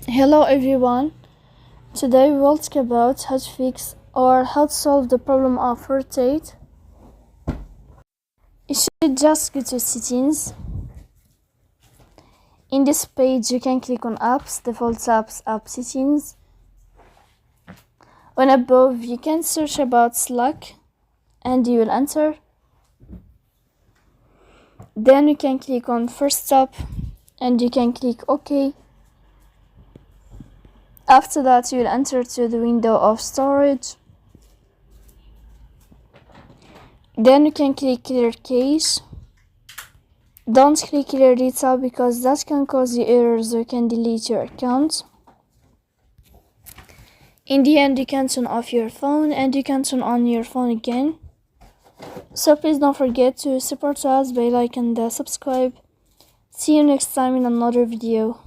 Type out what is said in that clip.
Hello everyone, today we will talk about how to fix or how to solve the problem of rotate. You should just go to settings. In this page you can click on apps, default apps, app settings. On above you can search about Slack and you will enter. Then you can click on first app and you can click OK. After that you will enter to the window of storage. Then you can click clear cache. Don't click clear data because that can cause you errors or can delete your account. In the end you can turn off your phone and you can turn on your phone again. So please don't forget to support us by like and subscribe. See you next time in another video.